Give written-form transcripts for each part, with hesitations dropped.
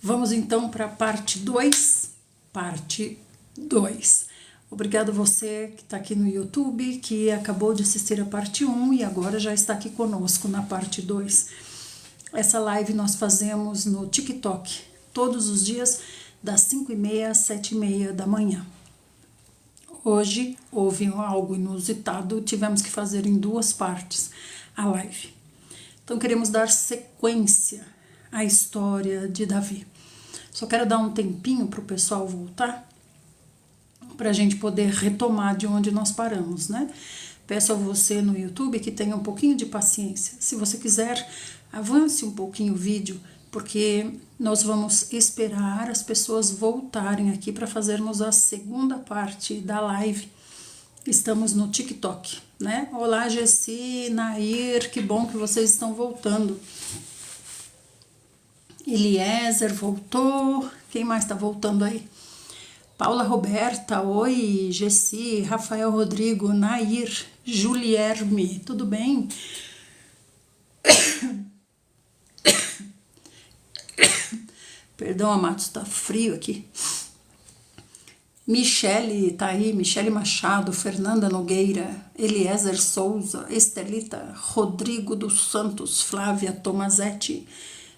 Vamos então para a parte 2. Parte 2. Obrigado você que está aqui no YouTube, que acabou de assistir a parte 1 e agora já está aqui conosco na parte 2. Essa live nós fazemos no TikTok, todos os dias, das 5h30 às 7h30 da manhã. Hoje houve algo inusitado, tivemos que fazer em 2 partes a live. Então queremos dar sequência à história de Davi. Só quero dar um tempinho para o pessoal voltar, para a gente poder retomar de onde nós paramos, né? Peço a você no YouTube que tenha um pouquinho de paciência. Se você quiser, avance um pouquinho o vídeo, porque nós vamos esperar as pessoas voltarem aqui para fazermos a segunda parte da live. Estamos no TikTok, né? Olá, Gessi, Nair, que bom que vocês estão voltando. Eliezer voltou. Quem mais está voltando aí? Paula Roberta, oi, Gessi, Rafael Rodrigo, Nair, Julierme, tudo bem? Perdão, amados, tá frio aqui. Michele tá aí, Michele Machado, Fernanda Nogueira, Eliezer Souza, Estelita, Rodrigo dos Santos, Flávia Tomazetti,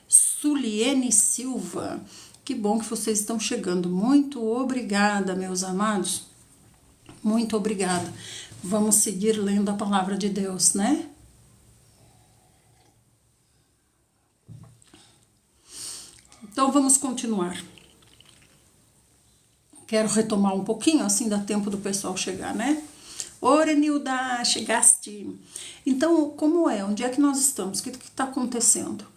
Suliene Silva. Que bom que vocês estão chegando. Muito obrigada, meus amados. Muito obrigada. Vamos seguir lendo a palavra de Deus, né? Então vamos continuar. Quero retomar um pouquinho, assim dá tempo do pessoal chegar, né? Oi, Nilda, chegaste. Então, como é? Onde é que nós estamos? O que está acontecendo?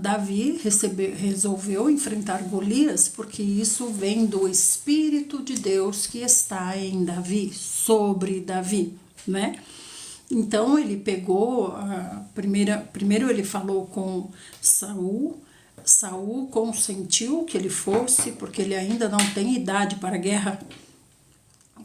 Davi resolveu enfrentar Golias, porque isso vem do Espírito de Deus que está em Davi, sobre Davi, né? Então ele pegou, primeiro ele falou com Saul consentiu que ele fosse, porque ele ainda não tem idade para a guerra,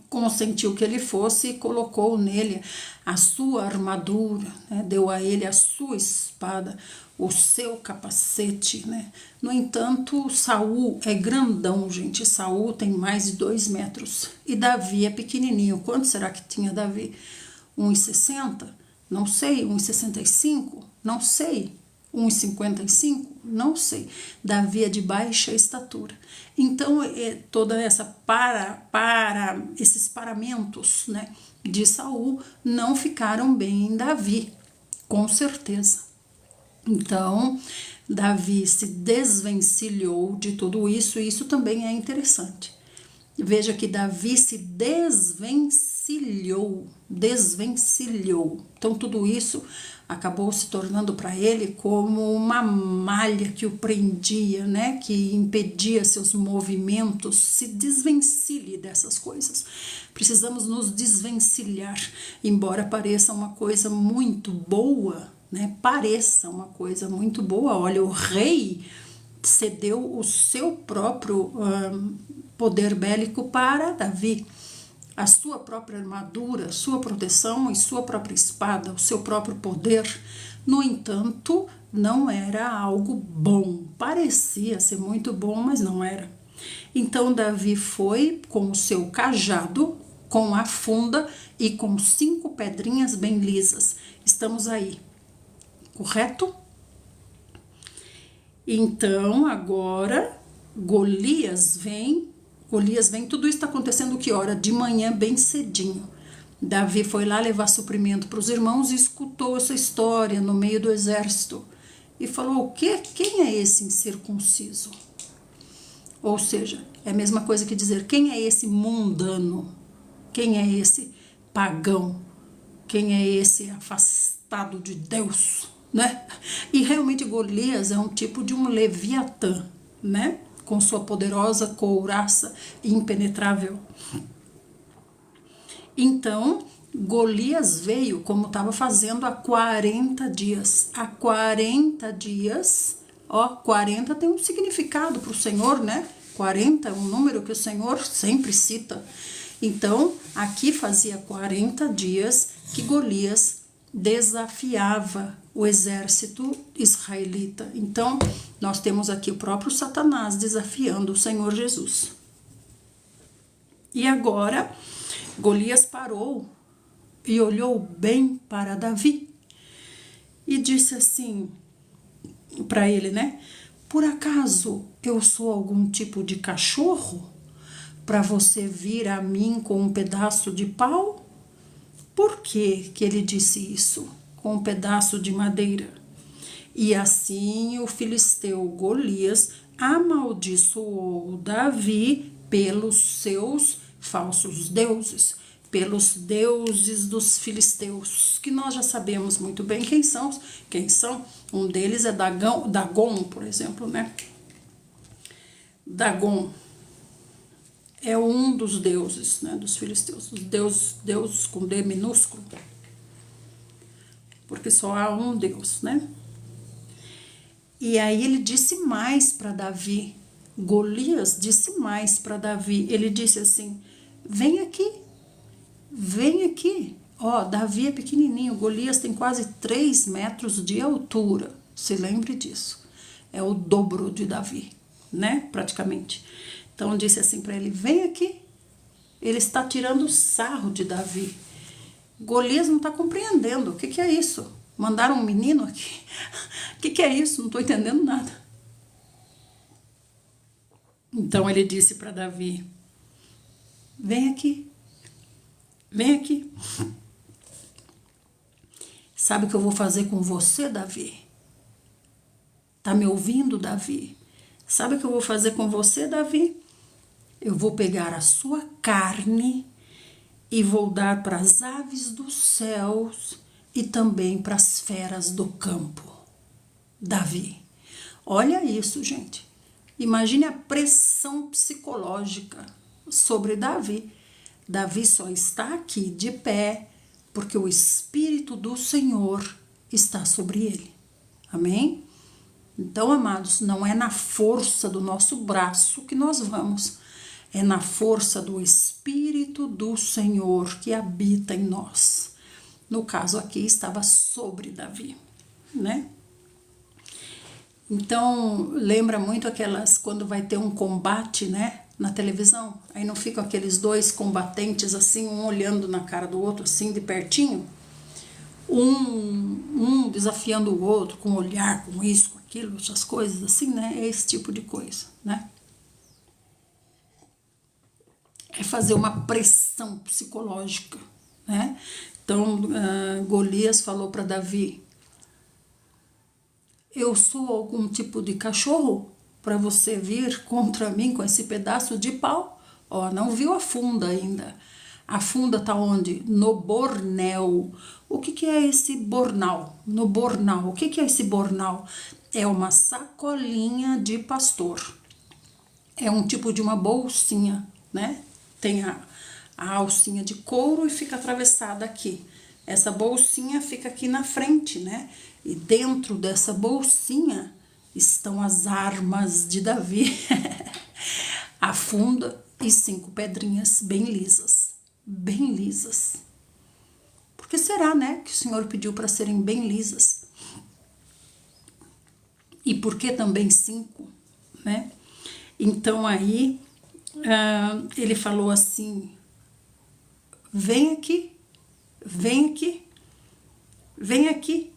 consentiu que ele fosse e colocou nele a sua armadura, né? Deu a ele a sua espada, o seu capacete, né? No entanto, Saul é grandão, gente. Saul tem mais de 2 metros e Davi é pequenininho. Quanto será que tinha Davi? 1,60? Não sei. 1,65? Não sei. 1,55? Não sei. Davi é de baixa estatura. Então, toda essa esses paramentos, né, de Saul não ficaram bem em Davi, com certeza. Então, Davi se desvencilhou de tudo isso, e isso também é interessante. Veja que Davi se desvencilhou. Então, tudo isso acabou se tornando para ele como uma malha que o prendia, né? Que impedia seus movimentos. Se desvencilhe dessas coisas. Precisamos nos desvencilhar, embora pareça uma coisa muito boa, né? Pareça uma coisa muito boa. Olha, o rei cedeu o seu próprio poder bélico para Davi, a sua própria armadura, sua proteção e sua própria espada, o seu próprio poder. No entanto, não era algo bom. Parecia ser muito bom, mas não era. Então Davi foi com o seu cajado, com a funda e com 5 pedrinhas bem lisas. Estamos aí, correto? Então agora Golias vem, tudo isso está acontecendo que hora? De manhã, bem cedinho. Davi foi lá levar suprimento para os irmãos e escutou essa história no meio do exército. E falou, o quê? Quem é esse incircunciso? Ou seja, é a mesma coisa que dizer, quem é esse mundano? Quem é esse pagão? Quem é esse afastado de Deus? Né? E realmente Golias é um tipo de um leviatã, né? Com sua poderosa couraça impenetrável. Então, Golias veio como estava fazendo há 40 dias. Há 40 dias, 40 tem um significado para o Senhor, né? 40 é um número que o Senhor sempre cita. Então, aqui fazia 40 dias que Golias desafiava o exército israelita. Então, nós temos aqui o próprio Satanás desafiando o Senhor Jesus. E agora, Golias parou e olhou bem para Davi e disse assim para ele, né? Por acaso eu sou algum tipo de cachorro para você vir a mim com um pedaço de pau? Por que ele disse isso? Com um pedaço de madeira. E assim o filisteu Golias amaldiçoou Davi pelos seus falsos deuses, pelos deuses dos filisteus, que nós já sabemos muito bem quem são. Um deles é Dagon, por exemplo, né? Dagon é um dos deuses, né, dos filisteus, os deus com D minúsculo, porque só há um Deus, né? E aí ele disse mais para Davi, Golias disse mais para Davi, ele disse assim, vem aqui, ó, Davi é pequenininho, Golias tem quase 3 metros de altura, se lembre disso, é o dobro de Davi, né, praticamente. Então disse assim para ele, vem aqui, ele está tirando sarro de Davi. Golias não está compreendendo, o que é isso? Mandaram um menino aqui? O que é isso? Não estou entendendo nada. Então ele disse para Davi, vem aqui, vem aqui. Sabe o que eu vou fazer com você, Davi? Tá me ouvindo, Davi? Sabe o que eu vou fazer com você, Davi? Eu vou pegar a sua carne e vou dar para as aves dos céus e também para as feras do campo. Davi. Olha isso, gente. Imagine a pressão psicológica sobre Davi. Davi só está aqui de pé porque o Espírito do Senhor está sobre ele. Amém? Então, amados, não é na força do nosso braço que nós vamos, é na força do Espírito do Senhor que habita em nós. No caso aqui estava sobre Davi, né? Então, lembra muito aquelas, quando vai ter um combate, né, na televisão, aí não ficam aqueles dois combatentes assim, um olhando na cara do outro assim, de pertinho, um desafiando o outro com olhar, com isso, com aquilo, essas coisas assim, né, é esse tipo de coisa, né. É fazer uma pressão psicológica, né. Então, Golias falou para Davi, eu sou algum tipo de cachorro para você vir contra mim com esse pedaço de pau? Ó, não viu a funda ainda. A funda tá onde? No bornel. O que é esse bornal? No bornal. O que é esse bornal? É uma sacolinha de pastor. É um tipo de uma bolsinha, né? Tem a alcinha de couro e fica atravessada aqui. Essa bolsinha fica aqui na frente, né? E dentro dessa bolsinha estão as armas de Davi. A funda e 5 pedrinhas bem lisas. Bem lisas. Por que será, né, que o Senhor pediu para serem bem lisas? E por que também 5, né? Então aí ele falou assim, vem aqui, vem aqui, vem aqui.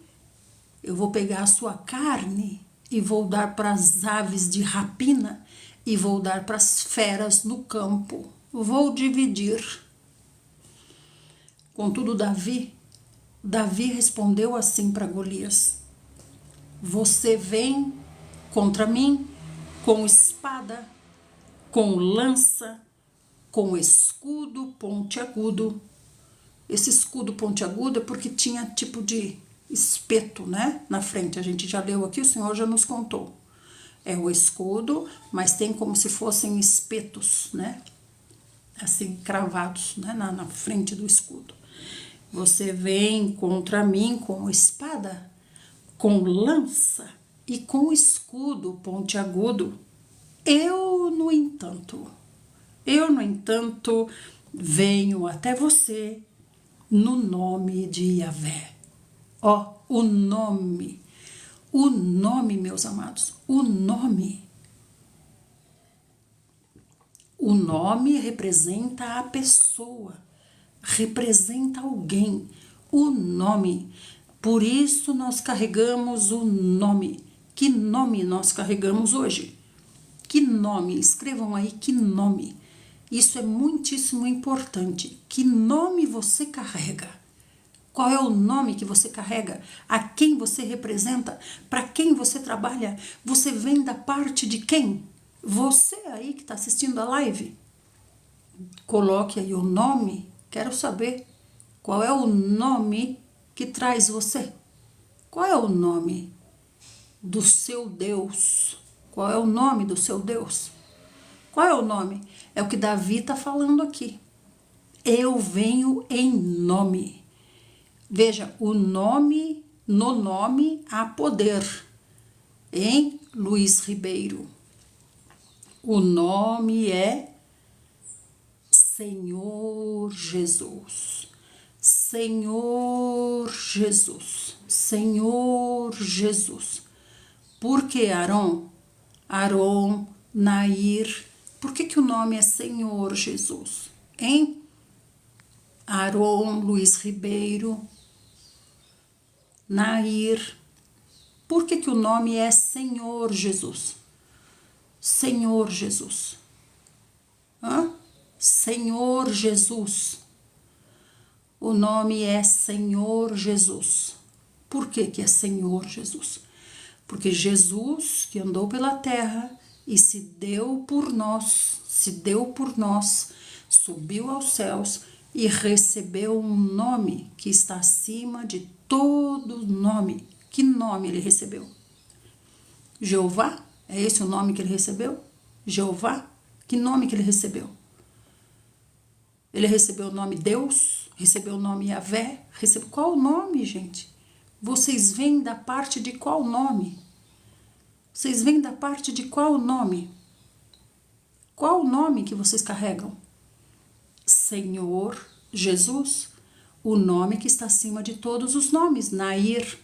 Eu vou pegar a sua carne e vou dar para as aves de rapina e vou dar para as feras no campo. Vou dividir. Contudo, Davi respondeu assim para Golias, você vem contra mim com espada, com lança, com escudo pontiagudo. Esse escudo pontiagudo é porque tinha tipo de espeto, né, na frente. A gente já leu aqui, o Senhor já nos contou. É o escudo, mas tem como se fossem espetos, né, assim, cravados, né, na frente do escudo. Você vem contra mim com espada, com lança e com escudo pontiagudo. Eu, no entanto, venho até você no nome de Yahvé. Ó, o nome. O nome, meus amados, o nome. O nome representa a pessoa, representa alguém. O nome. Por isso nós carregamos o nome. Que nome nós carregamos hoje? Que nome? Escrevam aí que nome. Isso é muitíssimo importante. Que nome você carrega? Qual é o nome que você carrega? A quem você representa? Para quem você trabalha? Você vem da parte de quem? Você aí que está assistindo a live, coloque aí o nome. Quero saber qual é o nome que traz você. Qual é o nome do seu Deus? Qual é o nome do seu Deus? Qual é o nome? É o que Davi está falando aqui. Eu venho em nome. Veja, o nome, no nome há poder. Em Luiz Ribeiro. O nome é Senhor Jesus. Senhor Jesus. Senhor Jesus. Por que Aron? Aron, Nair. Por que o nome é Senhor Jesus? Hein? Aron, Luiz Ribeiro, Nair. Por que o nome é Senhor Jesus? Senhor Jesus. Hã? Senhor Jesus. O nome é Senhor Jesus. Por que é Senhor Jesus? Porque Jesus, que andou pela terra e se deu por nós, subiu aos céus e recebeu um nome que está acima de todo nome. Que nome ele recebeu? Jeová? É esse o nome que ele recebeu? Jeová? Que nome que ele recebeu? Ele recebeu o nome Deus? Recebeu o nome Yahvé? Qual o nome, gente? Vocês vêm da parte de qual nome? Vocês vêm da parte de qual nome? Qual o nome que vocês carregam? Senhor Jesus, o nome que está acima de todos os nomes. Nair.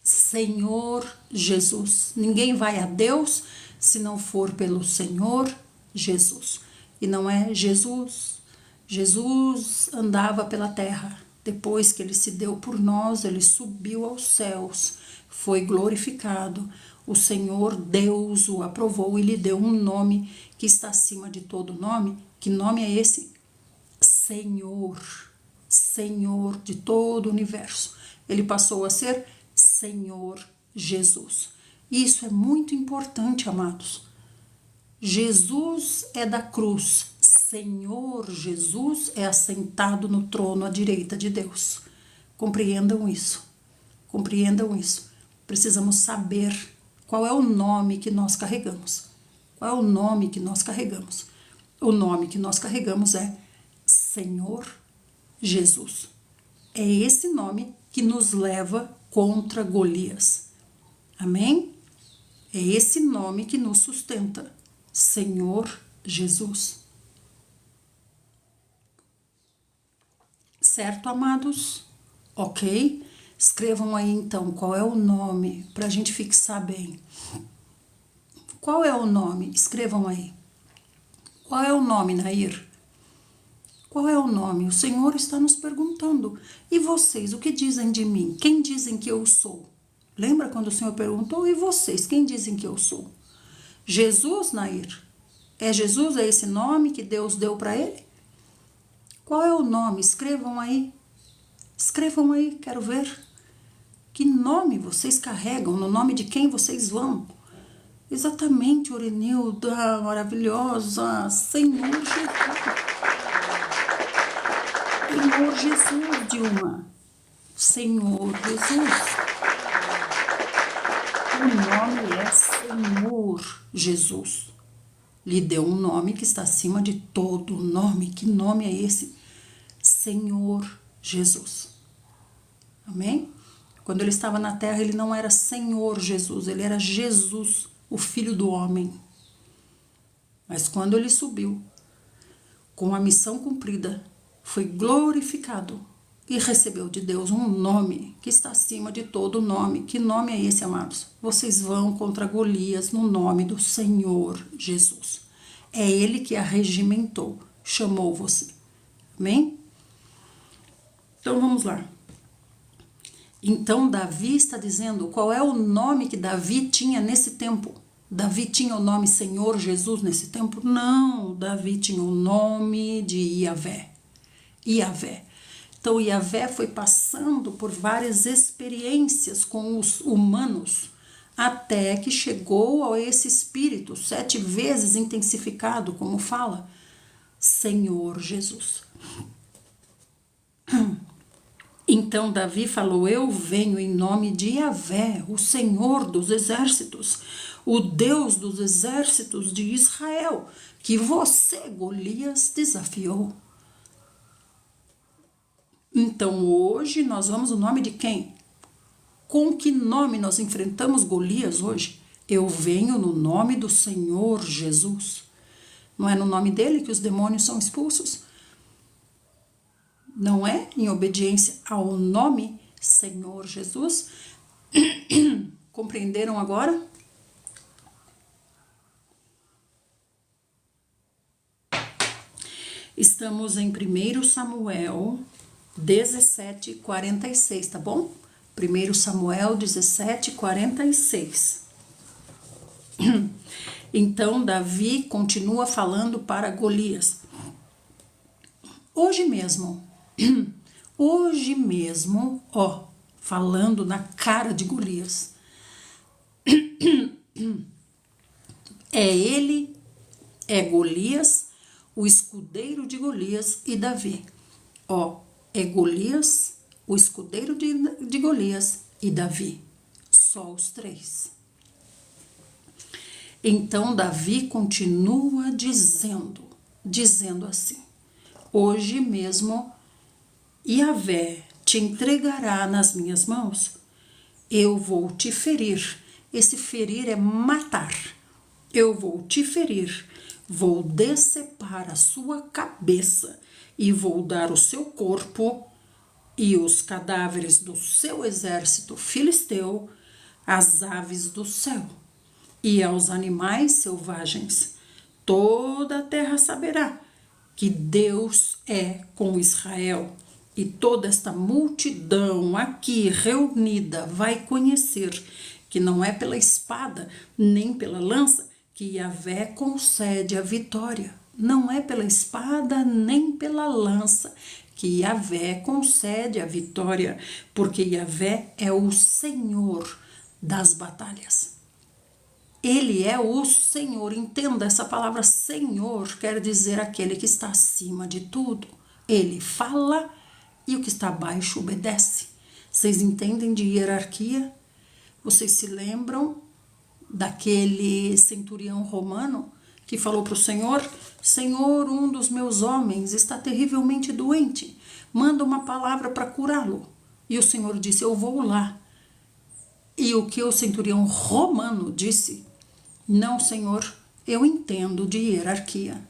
Senhor Jesus. Ninguém vai a Deus se não for pelo Senhor Jesus. E não é Jesus. Jesus andava pela terra. Depois que ele se deu por nós, ele subiu aos céus, foi glorificado. O Senhor Deus o aprovou e lhe deu um nome que está acima de todo nome. Que nome é esse? Senhor. Senhor de todo o universo. Ele passou a ser Senhor Jesus. Isso é muito importante, amados. Jesus é da cruz. Senhor Jesus é assentado no trono à direita de Deus. Compreendam isso. Compreendam isso. Precisamos saber qual é o nome que nós carregamos. Qual é o nome que nós carregamos? O nome que nós carregamos é Senhor Jesus. É esse nome que nos leva contra Golias. Amém? É esse nome que nos sustenta. Senhor Jesus. Certo, amados? Ok? Escrevam aí então qual é o nome para a gente fixar bem. Qual é o nome? Escrevam aí. Qual é o nome, Nair? Qual é o nome? O Senhor está nos perguntando. E vocês, o que dizem de mim? Quem dizem que eu sou? Lembra quando o Senhor perguntou? E vocês, quem dizem que eu sou? Jesus, Nair? É Jesus, é esse nome que Deus deu para ele? Qual é o nome? Escrevam aí. Escrevam aí, quero ver. Que nome vocês carregam? No nome de quem vocês vão? Exatamente, Orenilda, maravilhosa. Senhor Jesus. Senhor Jesus, Dilma. Senhor Jesus. O nome é Senhor Jesus. Lhe deu um nome que está acima de todo nome. Que nome é esse? Senhor Jesus. Amém? Quando ele estava na terra, ele não era Senhor Jesus, ele era Jesus, o Filho do homem. Mas quando ele subiu, com a missão cumprida, foi glorificado. e recebeu de Deus um nome que está acima de todo nome. Que nome é esse, amados? Vocês vão contra Golias no nome do Senhor Jesus. É Ele que a regimentou, chamou você. Amém? Então vamos lá. Então Davi está dizendo qual é o nome que Davi tinha nesse tempo. Davi tinha o nome Senhor Jesus nesse tempo? Não, Davi tinha o nome de Iavé. Iavé. Então Iavé foi passando por várias experiências com os humanos até que chegou a esse espírito 7 vezes intensificado, como fala, Senhor Jesus. Então Davi falou: eu venho em nome de Iavé, o Senhor dos exércitos, o Deus dos exércitos de Israel, que você, Golias, desafiou. Então hoje nós vamos no nome de quem? Com que nome nós enfrentamos Golias hoje? Eu venho no nome do Senhor Jesus. Não é no nome dele que os demônios são expulsos? Não é em obediência ao nome Senhor Jesus? Compreenderam agora? Estamos em 1 Samuel 17:46, tá bom? 1 Samuel 17:46. Então Davi continua falando para Golias. Hoje mesmo, ó, falando na cara de Golias. É Golias, o escudeiro de Golias e Davi. Ó, é Golias, o escudeiro de Golias e Davi. Só os 3. Então Davi continua dizendo assim: hoje mesmo Iavé te entregará nas minhas mãos, eu vou te ferir. Esse ferir é matar. Eu vou te ferir, vou decepar a sua cabeça e vou dar o seu corpo e os cadáveres do seu exército filisteu às aves do céu e aos animais selvagens. Toda a terra saberá que Deus é com Israel, e toda esta multidão aqui reunida vai conhecer que não é pela espada nem pela lança que Iavé concede a vitória. Não é pela espada nem pela lança que Iavé concede a vitória, porque Iavé é o Senhor das batalhas. Ele é o Senhor. Entenda, essa palavra Senhor quer dizer aquele que está acima de tudo. Ele fala e o que está abaixo obedece. Vocês entendem de hierarquia? Vocês se lembram daquele centurião romano que falou para o Senhor: Senhor, um dos meus homens está terrivelmente doente, manda uma palavra para curá-lo. E o Senhor disse: eu vou lá. E o que o centurião romano disse? Não, Senhor, eu entendo de hierarquia.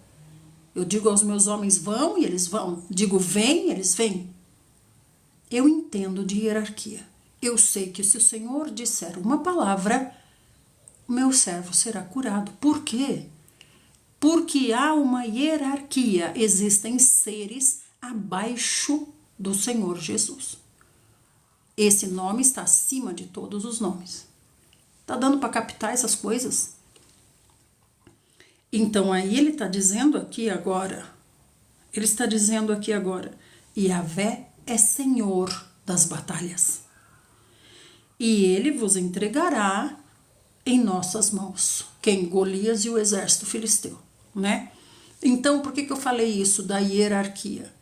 Eu digo aos meus homens: vão, e eles vão. Digo: vem, eles vêm. Eu entendo de hierarquia. Eu sei que se o Senhor disser uma palavra, o meu servo será curado. Por quê? Porque há uma hierarquia. Existem seres abaixo do Senhor Jesus. Esse nome está acima de todos os nomes. Tá dando para captar essas coisas? Então aí ele está dizendo aqui agora, Iavé é Senhor das batalhas. E ele vos entregará em nossas mãos. Quem? Golias e o exército filisteu, né? Então, por que eu falei isso da hierarquia?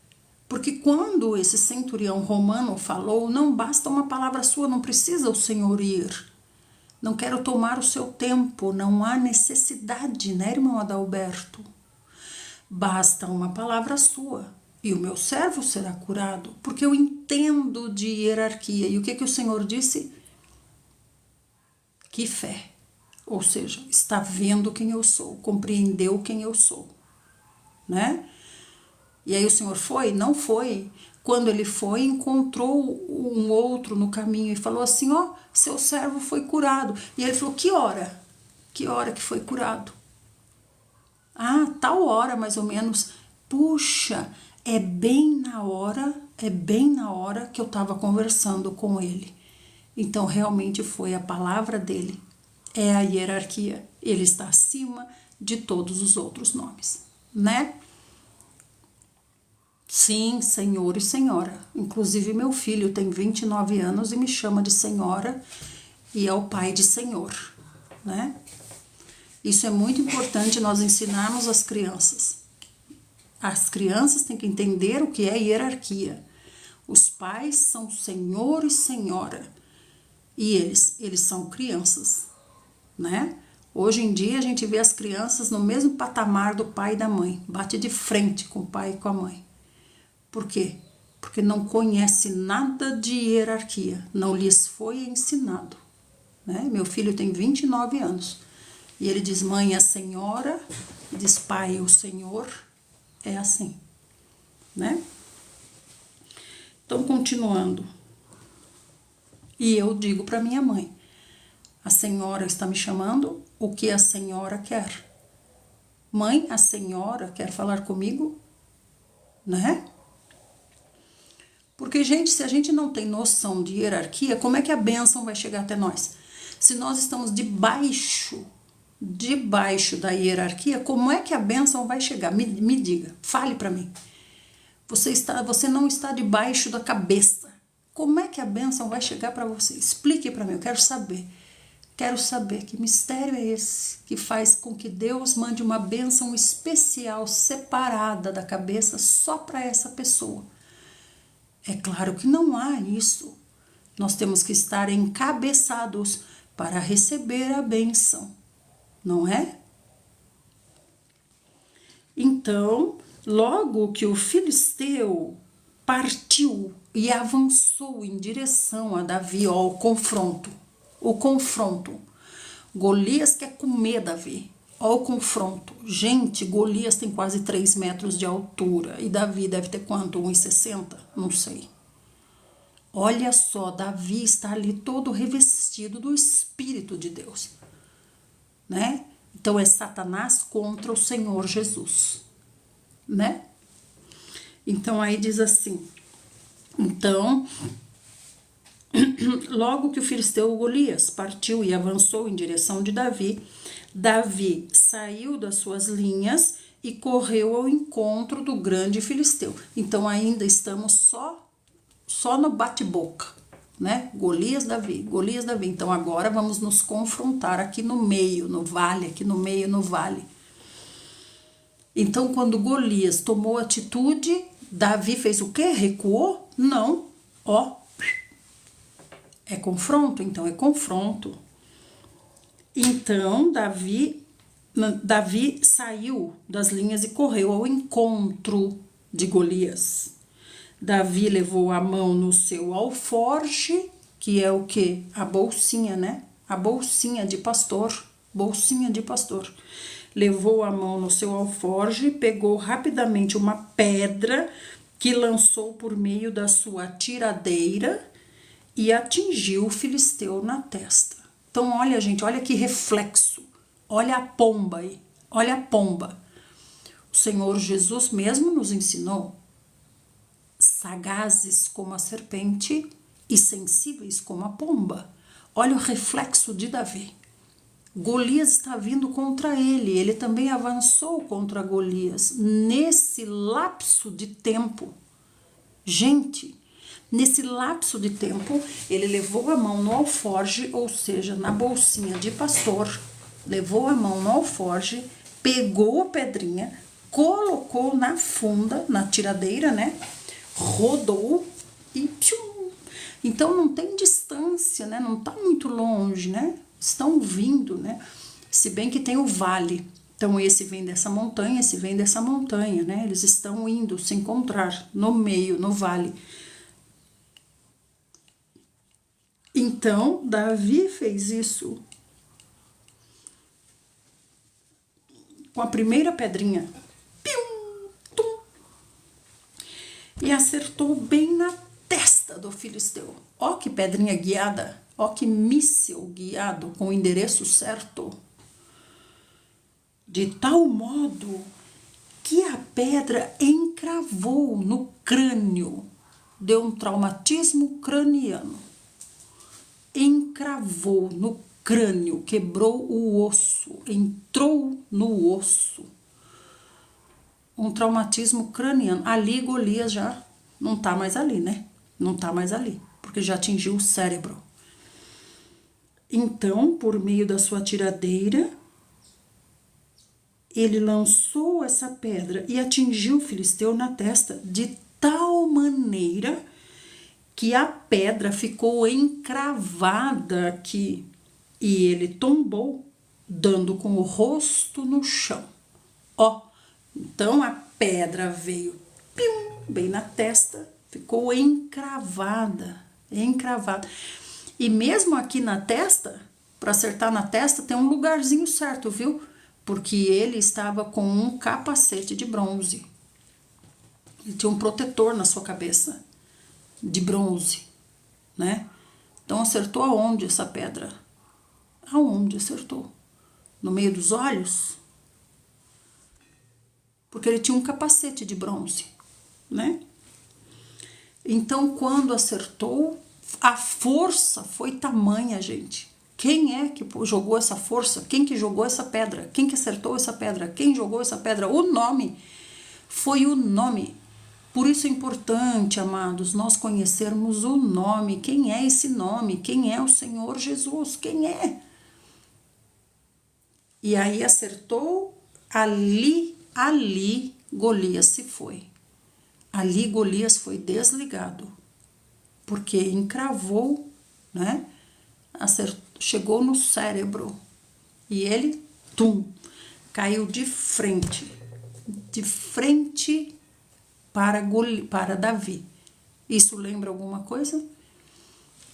Porque quando esse centurião romano falou, não basta uma palavra sua, não precisa o Senhor ir. Não quero tomar o seu tempo, não há necessidade, né, irmão Adalberto? Basta uma palavra sua e o meu servo será curado, porque eu entendo de hierarquia. E o que o Senhor disse? Que fé. Ou seja, está vendo quem eu sou, compreendeu quem eu sou, né? E aí o Senhor foi? Não foi. Quando ele foi, encontrou um outro no caminho e falou assim, ó, seu servo foi curado. E ele falou, que hora? Que hora que foi curado? Ah, tal hora mais ou menos. Puxa, é bem na hora que eu estava conversando com ele. Então realmente foi a palavra dele. É a hierarquia. Ele está acima de todos os outros nomes, né? Sim, senhor e senhora. Inclusive meu filho tem 29 anos e me chama de senhora e é o pai de senhor, né? Isso é muito importante nós ensinarmos às crianças. As crianças têm que entender o que é hierarquia. Os pais são senhor e senhora e eles são crianças, né? Hoje em dia a gente vê as crianças no mesmo patamar do pai e da mãe, bate de frente com o pai e com a mãe. Por quê? Porque não conhece nada de hierarquia, não lhes foi ensinado, né? Meu filho tem 29 anos e ele diz, mãe, a senhora, e diz, pai, o senhor, é assim, né? Então, continuando. E eu digo para minha mãe, a senhora está me chamando, o que a senhora quer? Mãe, a senhora quer falar comigo? Né? Porque, gente, se a gente não tem noção de hierarquia, como é que a bênção vai chegar até nós? Se nós estamos debaixo da hierarquia, como é que a bênção vai chegar? Me diga, fale para mim. Você não está debaixo da cabeça. Como é que a bênção vai chegar para você? Explique para mim, eu quero saber. Quero saber que mistério é esse que faz com que Deus mande uma bênção especial, separada da cabeça, só para essa pessoa. É claro que não há isso. Nós temos que estar encabeçados para receber a bênção, não é? Então, logo que o filisteu partiu e avançou em direção a Davi, ó, o confronto. Golias quer comer Davi. Ó o confronto. Gente, Golias tem quase 3 metros de altura. E Davi deve ter quanto? 1,60? Não sei. Olha só, Davi está ali todo revestido do Espírito de Deus, né? Então é Satanás contra o Senhor Jesus, né? Então aí diz assim, então, logo que o filisteu Golias partiu e avançou em direção de Davi, Davi saiu das suas linhas e correu ao encontro do grande filisteu. Então ainda estamos só no bate-boca, né? Golias, Davi. Então agora vamos nos confrontar aqui no meio, no vale, Então quando Golias tomou atitude, Davi fez o quê? Recuou? Não. Ó, é confronto, então é confronto. Então Davi saiu das linhas e correu ao encontro de Golias. Davi levou a mão no seu alforje, que é o que? A bolsinha, né? A bolsinha de pastor. Levou a mão no seu alforje, pegou rapidamente uma pedra que lançou por meio da sua tiradeira e atingiu o filisteu na testa. Então, olha, gente, olha que reflexo. Olha a pomba aí. Olha a pomba. O Senhor Jesus mesmo nos ensinou sagazes como a serpente e sensíveis como a pomba. Olha o reflexo de Davi. Golias está vindo contra ele também avançou contra Golias. Nesse lapso de tempo, gente, nesse lapso de tempo, ele levou a mão no alforje, ou seja, na bolsinha de pastor, levou a mão no alforje, pegou a pedrinha, colocou na funda, na tiradeira, né? Rodou e tchum. Então não tem distância, né? Não tá muito longe, né? Estão vindo, né? Se bem que tem o vale. Então esse vem dessa montanha, esse vem dessa montanha, né? Eles estão indo se encontrar no meio, no vale. Então Davi fez isso com a primeira pedrinha. Pium, tum. e acertou bem na testa do filisteu. Ó que pedrinha guiada, ó que míssil guiado com o endereço certo. De tal modo que a pedra encravou no crânio, deu um traumatismo craniano. Encravou no crânio, quebrou o osso, entrou no osso. Um traumatismo craniano. Ali Golias já não tá mais ali, né? Não tá mais ali, porque já atingiu o cérebro. Então, por meio da sua tiradeira, ele lançou essa pedra e atingiu o filisteu na testa de tal maneira que a pedra ficou encravada aqui e ele tombou, dando com o rosto no chão. Ó, então a pedra veio bem na testa, ficou encravada. E mesmo aqui na testa, para acertar na testa, tem um lugarzinho certo, viu? Porque ele estava com um capacete de bronze. Ele tinha um protetor na sua cabeça, de bronze, né? Então acertou aonde essa pedra? Aonde acertou? No meio dos olhos? Porque ele tinha um capacete de bronze, né? Então quando acertou, a força foi tamanha, gente. Quem é que jogou essa força? Quem que jogou essa pedra? Quem que acertou essa pedra? Quem jogou essa pedra? O nome. Foi o nome. Por isso é importante, amados, nós conhecermos o nome. Quem é esse nome? Quem é o Senhor Jesus? Quem é? E aí acertou, ali Golias se foi. Ali Golias foi desligado. Porque encravou, né? Chegou no cérebro e ele, caiu de frente para Davi. Isso lembra alguma coisa?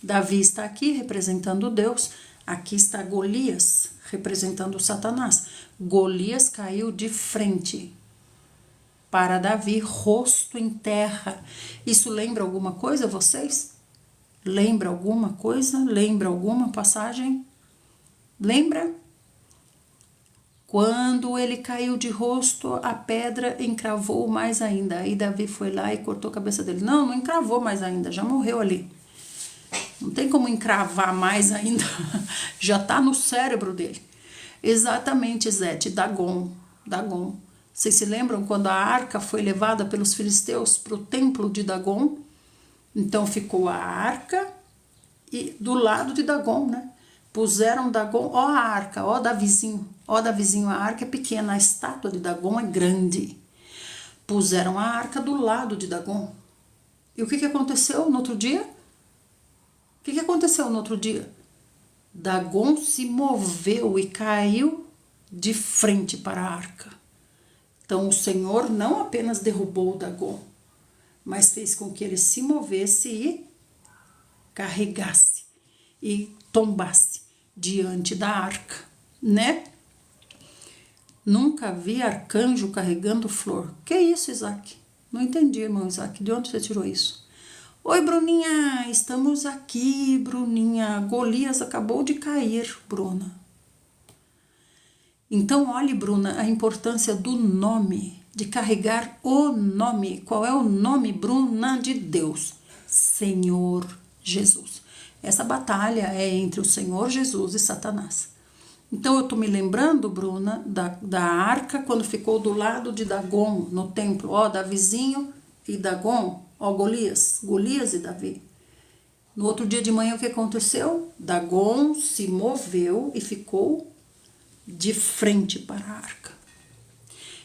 Davi está aqui representando Deus, aqui está Golias representando Satanás. Golias caiu de frente para Davi, rosto em terra. Isso lembra alguma coisa a vocês? Lembra alguma coisa? Lembra alguma passagem? Lembra? Quando ele caiu de rosto, a pedra encravou mais ainda. Aí Davi foi lá e cortou a cabeça dele. Não encravou mais ainda, já morreu ali. Não tem como encravar mais ainda. Já tá no cérebro dele. Exatamente, Zete, Dagon. Vocês se lembram quando a arca foi levada pelos filisteus para o templo de Dagon? Então ficou a arca e do lado de Dagon, né? Puseram Dagon, ó a arca, ó Davizinho, a arca é pequena, a estátua de Dagon é grande. Puseram a arca do lado de Dagon. E o que aconteceu no outro dia? O que aconteceu no outro dia? Dagon se moveu e caiu de frente para a arca. Então o Senhor não apenas derrubou Dagon, mas fez com que ele se movesse e carregasse e tombasse diante da arca, né? Nunca vi arcanjo carregando flor. Que isso, Isaac? Não entendi, irmão Isaac. De onde você tirou isso? Oi, Bruninha, estamos aqui, Bruninha. Golias acabou de cair, Bruna. Então, olhe, Bruna, a importância do nome, de carregar o nome. Qual é o nome, Bruna, de Deus? Senhor Jesus. Essa batalha é entre o Senhor Jesus e Satanás. Então, eu tô me lembrando, Bruna, da arca, quando ficou do lado de Dagon, no templo. Ó, Davizinho e Dagon, ó, Golias e Davi. No outro dia de manhã, o que aconteceu? Dagon se moveu e ficou de frente para a arca.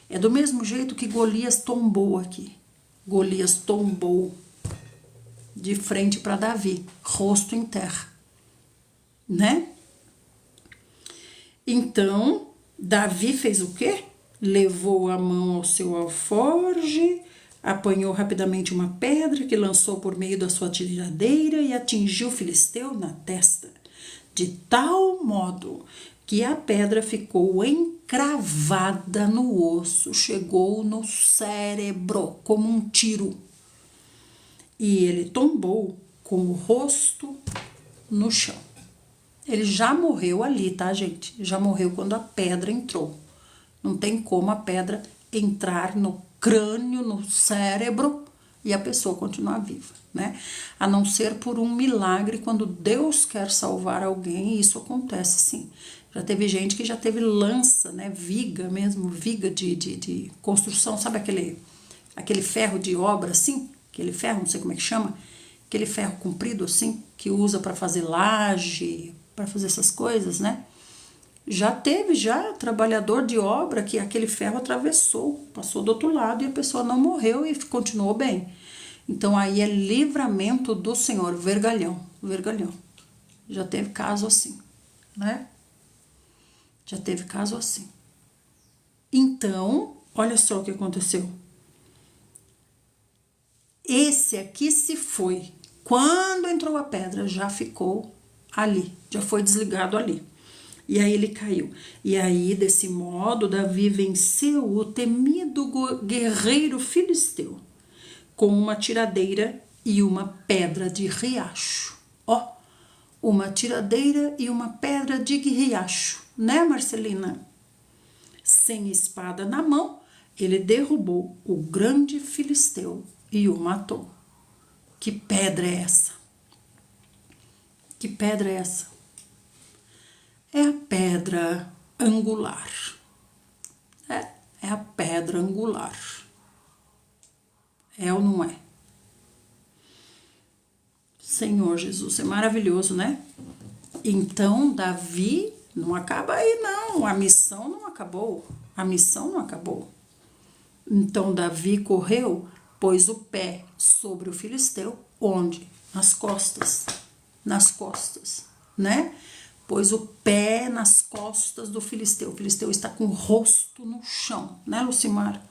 É do mesmo jeito que Golias tombou aqui. Golias tombou de frente para Davi, rosto em terra, né? Então, Davi fez o quê? Levou a mão ao seu alforje, apanhou rapidamente uma pedra que lançou por meio da sua tiradeira e atingiu o filisteu na testa, de tal modo que a pedra ficou encravada no osso, chegou no cérebro como um tiro. e ele tombou com o rosto no chão. Ele já morreu ali, tá, gente? Já morreu quando a pedra entrou. Não tem como a pedra entrar no crânio, no cérebro e a pessoa continuar viva, né? A não ser por um milagre, quando Deus quer salvar alguém, e isso acontece sim. Já teve gente que já teve lança, né? Viga mesmo, viga de construção, sabe aquele ferro de obra assim? Aquele ferro, não sei como é que chama, aquele ferro comprido assim, que usa para fazer laje, para fazer essas coisas, né? Já teve trabalhador de obra que aquele ferro atravessou, passou do outro lado e a pessoa não morreu e continuou bem. Então aí é livramento do Senhor, vergalhão, vergalhão. Já teve caso assim, né? Já teve caso assim. Então, olha só o que aconteceu. Esse aqui se foi. Quando entrou a pedra, já ficou ali, já foi desligado ali. E aí ele caiu. E aí, desse modo, Davi venceu o temido guerreiro filisteu com uma tiradeira e uma pedra de riacho. Ó, uma tiradeira e uma pedra de riacho, né, Marcelina? Sem espada na mão, ele derrubou o grande filisteu e o matou. Que pedra é essa? Que pedra é essa? É a pedra angular. É a pedra angular. É ou não é? Senhor Jesus, é maravilhoso, né? Então, Davi não acaba aí, não. A missão não acabou. A missão não acabou. Então, Davi correu, pôs o pé sobre o filisteu, onde? Nas costas. Nas costas, né? Pôs o pé nas costas do filisteu. O filisteu está com o rosto no chão, né, Lucimar?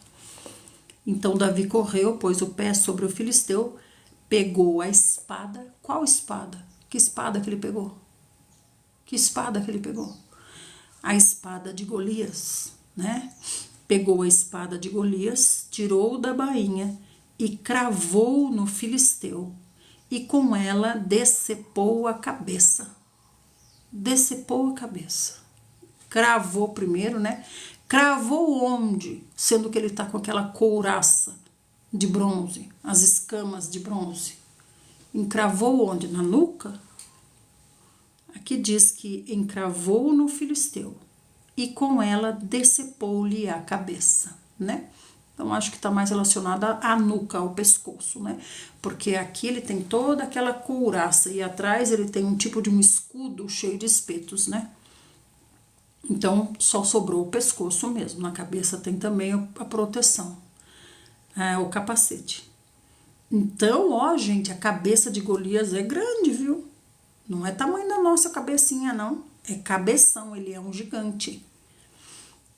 Então, Davi correu, pôs o pé sobre o filisteu, pegou a espada. Qual espada? Que espada que ele pegou? Que espada que ele pegou? A espada de Golias, né? Pegou a espada de Golias, tirou da bainha e cravou no filisteu, e com ela decepou a cabeça. Decepou a cabeça. Cravou primeiro, né? Cravou onde? Sendo que ele tá com aquela couraça de bronze, as escamas de bronze. Encravou onde? Na nuca? Aqui diz que encravou no filisteu e com ela decepou-lhe a cabeça, né? Então, acho que está mais relacionada à nuca, ao pescoço, né? Porque aqui ele tem toda aquela couraça e atrás ele tem um tipo de um escudo cheio de espetos, né? Então, só sobrou o pescoço mesmo. Na cabeça tem também a proteção, o capacete. Então, ó, gente, a cabeça de Golias é grande, viu? Não é tamanho da nossa cabecinha, não. É cabeção, ele é um gigante.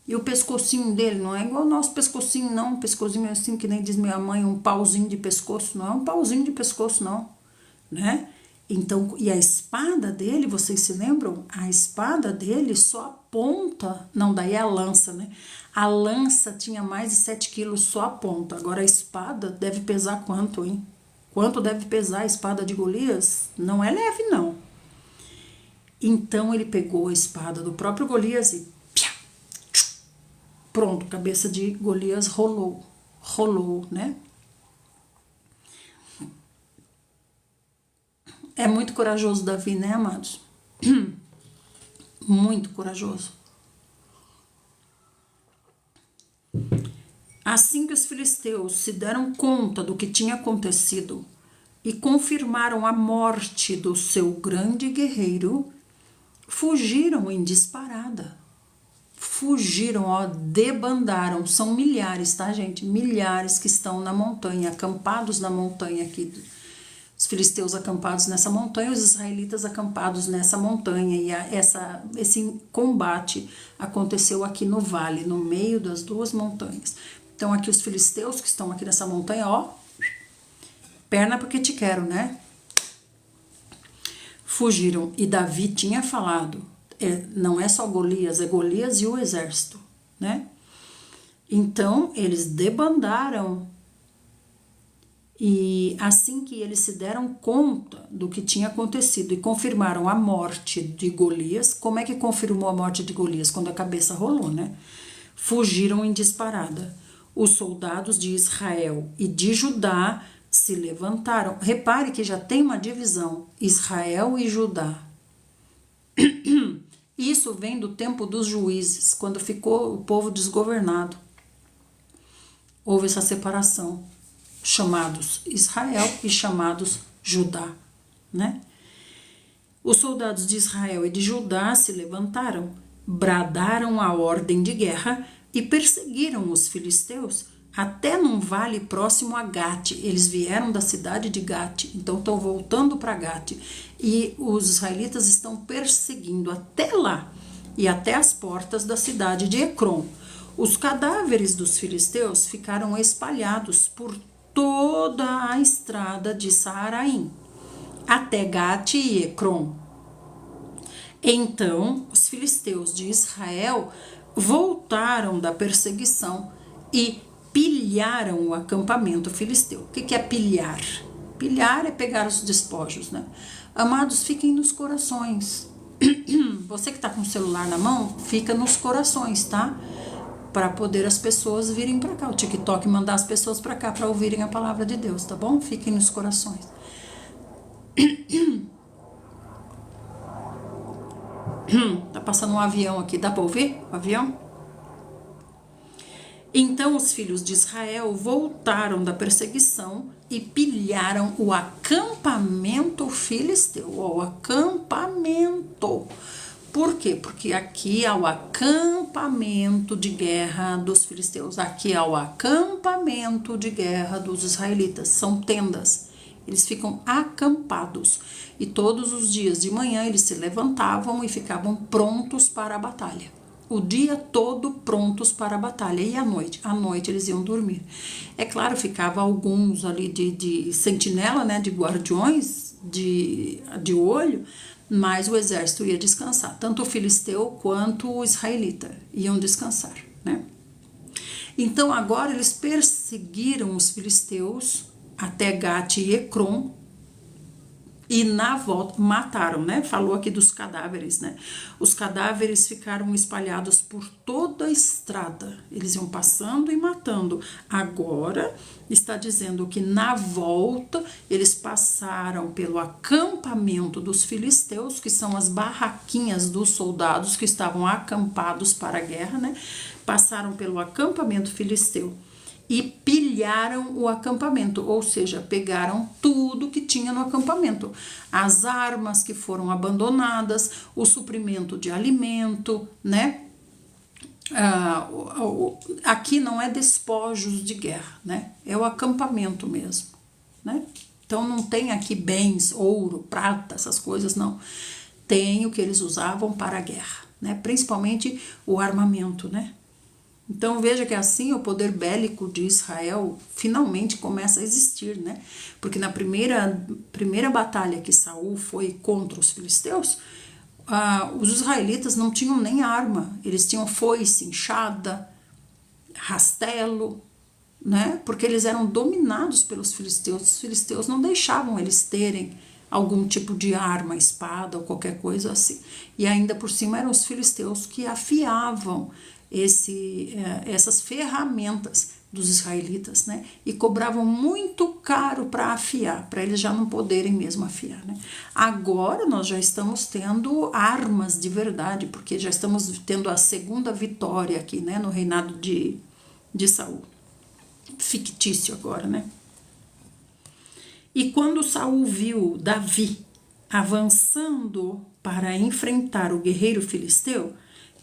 E o pescocinho dele não é igual o nosso pescocinho, não. Um pescocinho assim, que nem diz minha mãe, um pauzinho de pescoço. Não é um pauzinho de pescoço, não. Né? Então, e a espada dele, vocês se lembram? A espada dele só a ponta. Não, daí é a lança, né? A lança tinha mais de 7 quilos só a ponta. Agora a espada deve pesar quanto, hein? Quanto deve pesar a espada de Golias? Não é leve, não. Então ele pegou a espada do próprio Golias e pronto, a cabeça de Golias rolou. Rolou, né? É muito corajoso Davi, né, amados? Muito corajoso. Assim que os filisteus se deram conta do que tinha acontecido e confirmaram a morte do seu grande guerreiro, fugiram em disparada. Fugiram, ó, debandaram. São milhares, tá, gente? Milhares que estão na montanha, acampados na montanha aqui. Os filisteus acampados nessa montanha, os israelitas acampados nessa montanha. E esse combate aconteceu aqui no vale, no meio das duas montanhas. Então, aqui os filisteus que estão aqui nessa montanha, ó, perna porque te quero, né? Fugiram. E Davi tinha falado, não é só Golias, é Golias e o exército, né? Então, eles debandaram E assim que eles se deram conta do que tinha acontecido e confirmaram a morte de Golias, como é que confirmou a morte de Golias? Quando a cabeça rolou, né? Fugiram em disparada. Os soldados de Israel e de Judá se levantaram. Repare que já tem uma divisão: Israel e Judá. Isso vem do tempo dos juízes, quando ficou o povo desgovernado. Houve essa separação, chamados Israel e chamados Judá, né? Os soldados de Israel e de Judá se levantaram, bradaram a ordem de guerra e perseguiram os filisteus até num vale próximo a Gate. Eles vieram da cidade de Gate, então estão voltando para Gate. E os israelitas estão perseguindo até lá e até as portas da cidade de Ecrom. Os cadáveres dos filisteus ficaram espalhados por toda a estrada de Saaraim, até Gate e Ecrom. Então, os filisteus de Israel voltaram da perseguição e pilharam o acampamento filisteu. O que é pilhar? Pilhar é pegar os despojos, né? Amados, fiquem nos corações. Você que está com o celular na mão, fica nos corações, tá? Para poder as pessoas virem para cá, o TikTok mandar as pessoas para cá para ouvirem a palavra de Deus, tá bom? Fiquem nos corações. Tá passando um avião aqui, dá para ouvir o avião? Então os filhos de Israel voltaram da perseguição e pilharam o acampamento filisteu. O acampamento. Por quê? Porque aqui há o acampamento de guerra dos filisteus. Aqui há o acampamento de guerra dos israelitas. São tendas. Eles ficam acampados. E todos os dias de manhã eles se levantavam e ficavam prontos para a batalha. O dia todo prontos para a batalha. E à noite? À noite eles iam dormir. É claro, ficava alguns ali de sentinela, né, de guardiões de olho, mas o exército ia descansar. Tanto o filisteu quanto o israelita iam descansar, né? Então agora eles perseguiram os filisteus até Gate e Ecrom, e na volta mataram, né? Falou aqui dos cadáveres, né? Os cadáveres ficaram espalhados por toda a estrada. Eles iam passando e matando. Agora está dizendo que na volta eles passaram pelo acampamento dos filisteus, que são as barraquinhas dos soldados que estavam acampados para a guerra, né? Passaram pelo acampamento filisteu e pilharam o acampamento, ou seja, pegaram tudo que tinha no acampamento, as armas que foram abandonadas, o suprimento de alimento, né? Aqui não é despojos de guerra, né? É o acampamento mesmo, né? Então não tem aqui bens, ouro, prata, essas coisas, não. Tem o que eles usavam para a guerra, né? Principalmente o armamento, né? Então veja que assim o poder bélico de Israel finalmente começa a existir, né? Porque na primeira batalha que Saul foi contra os filisteus, os israelitas não tinham nem arma, eles tinham foice, enxada, rastelo, né? Porque eles eram dominados pelos filisteus. Os filisteus não deixavam eles terem algum tipo de arma, espada ou qualquer coisa assim. E ainda por cima eram os filisteus que afiavam essas ferramentas dos israelitas, né? E cobravam muito caro para afiar, para eles já não poderem mesmo afiar, né? Agora nós já estamos tendo armas de verdade, porque já estamos tendo a segunda vitória aqui, né? No reinado de Saul. Fictício agora, né? E quando Saul viu Davi avançando para enfrentar o guerreiro filisteu,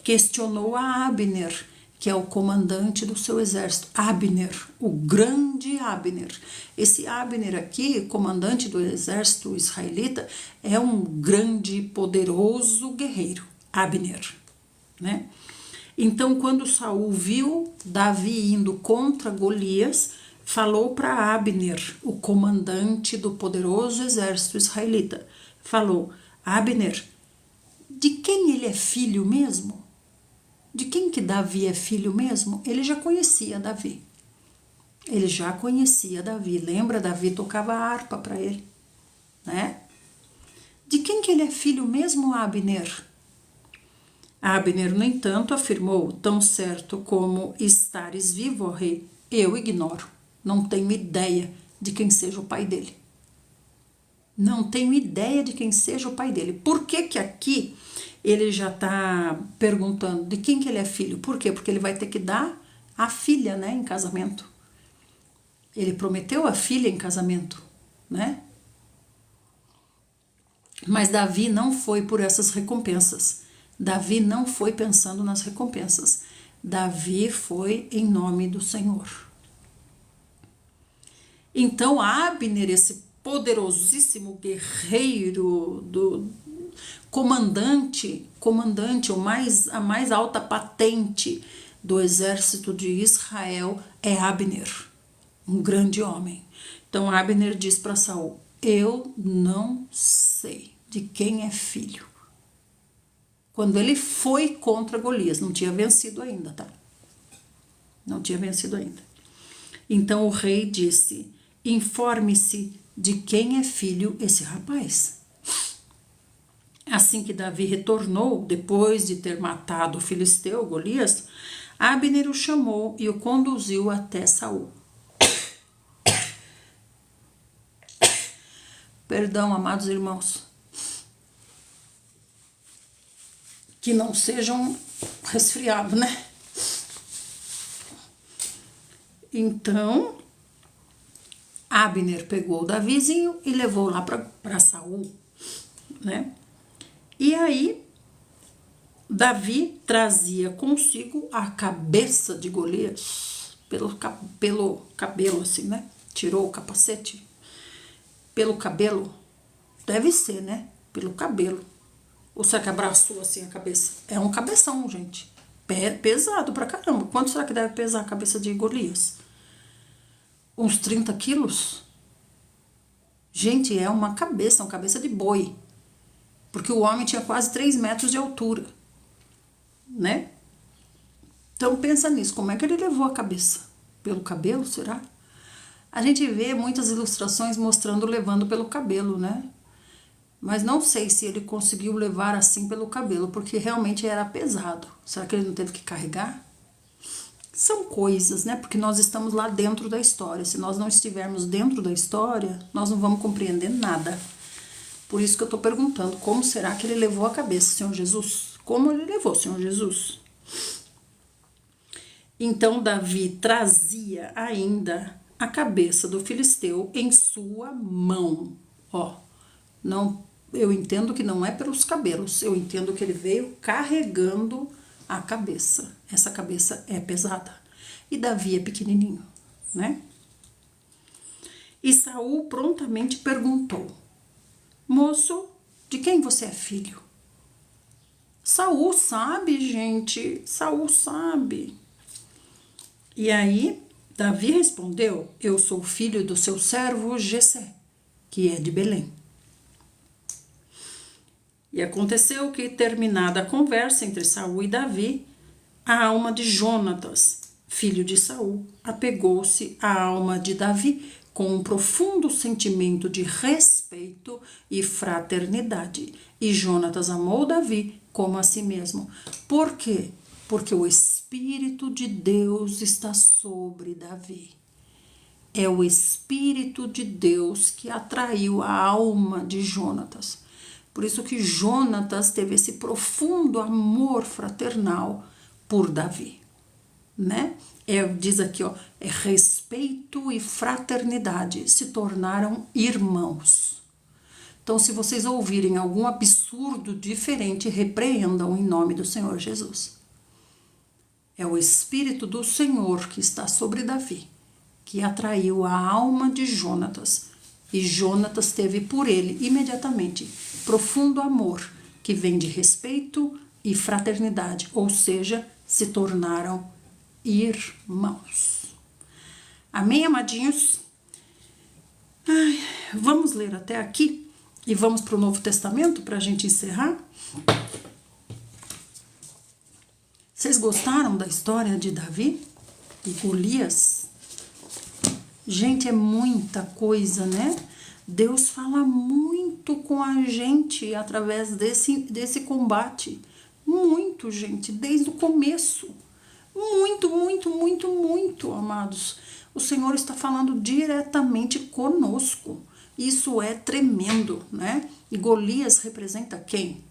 questionou a Abner, que é o comandante do seu exército. Abner, o grande Abner. Esse Abner aqui, comandante do exército israelita, é um grande, poderoso guerreiro. Abner, né? Então, quando Saul viu Davi indo contra Golias, falou para Abner, o comandante do poderoso exército israelita. Falou: Abner, de quem ele é filho mesmo? De quem que Davi é filho mesmo? Ele já conhecia Davi. Ele já conhecia Davi. Lembra? Davi tocava harpa para ele, né? De quem que ele é filho mesmo, Abner? Abner, no entanto, afirmou: tão certo como estares vivo, ó rei, eu ignoro. Não tenho ideia de quem seja o pai dele. Não tenho ideia de quem seja o pai dele. Por que que aqui ele já está perguntando de quem que ele é filho? Por quê? Porque ele vai ter que dar a filha, né, em casamento. Ele prometeu a filha em casamento, né? Mas Davi não foi por essas recompensas. Davi não foi pensando nas recompensas. Davi foi em nome do Senhor. Então Abner, esse poderosíssimo guerreiro, do comandante, a mais alta patente do exército de Israel é Abner, um grande homem. Então Abner diz para Saul: eu não sei de quem é filho. Quando ele foi contra Golias, não tinha vencido ainda, tá? Não tinha vencido ainda. Então o rei disse: informe-se de quem é filho esse rapaz. Assim que Davi retornou, depois de ter matado o filisteu Golias, Abner o chamou e o conduziu até Saul. Perdão, amados irmãos, que não sejam resfriados, né? Então, Abner pegou o Davizinho e levou lá para Saul, né? E aí, Davi trazia consigo a cabeça de Golias pelo cabelo, assim, né? Tirou o capacete pelo cabelo. Deve ser, né? Pelo cabelo. Ou será que abraçou assim a cabeça? É um cabeção, gente. Pesado pra caramba. Quanto será que deve pesar a cabeça de Golias? Uns 30 quilos? Gente, é uma cabeça de boi. Porque o homem tinha quase 3 metros de altura, né? Então pensa nisso, como é que ele levou a cabeça? Pelo cabelo, será? A gente vê muitas ilustrações mostrando levando pelo cabelo, né? Mas não sei se ele conseguiu levar assim pelo cabelo, porque realmente era pesado. Será que ele não teve que carregar? São coisas, né? Porque nós estamos lá dentro da história. Se nós não estivermos dentro da história, nós não vamos compreender nada. Por isso que eu estou perguntando, como será que ele levou a cabeça, Senhor Jesus? Como ele levou, Senhor Jesus? Então Davi trazia ainda a cabeça do filisteu em sua mão. Ó, não, eu entendo que não é pelos cabelos, eu entendo que ele veio carregando a cabeça. Essa cabeça é pesada. E Davi é pequenininho, né? E Saul prontamente perguntou: moço, de quem você é filho? Saul sabe, gente, Saul sabe. E aí, Davi respondeu: eu sou filho do seu servo Jessé, que é de Belém. E aconteceu que, terminada a conversa entre Saul e Davi, a alma de Jonatas, filho de Saul, apegou-se à alma de Davi com um profundo sentimento de respeito e fraternidade. E Jonatas amou Davi como a si mesmo. Por quê? Porque o Espírito de Deus está sobre Davi. É o Espírito de Deus que atraiu a alma de Jonatas. Por isso que Jonatas teve esse profundo amor fraternal por Davi, né? Diz aqui, ó, é respeito e fraternidade, se tornaram irmãos. Então, se vocês ouvirem algum absurdo diferente, repreendam em nome do Senhor Jesus. É o Espírito do Senhor que está sobre Davi, que atraiu a alma de Jonatas. E Jonatas teve por ele, imediatamente, profundo amor, que vem de respeito e fraternidade, ou seja, se tornaram irmãos. Amém, amadinhos? Vamos ler até aqui e vamos para o Novo Testamento para a gente encerrar? Vocês gostaram da história de Davi e Golias? Gente, é muita coisa, né? Deus fala muito com a gente através desse combate. Muito, gente, desde o começo. Muito, muito, muito, muito, amados. O Senhor está falando diretamente conosco. Isso é tremendo, né? E Golias representa quem?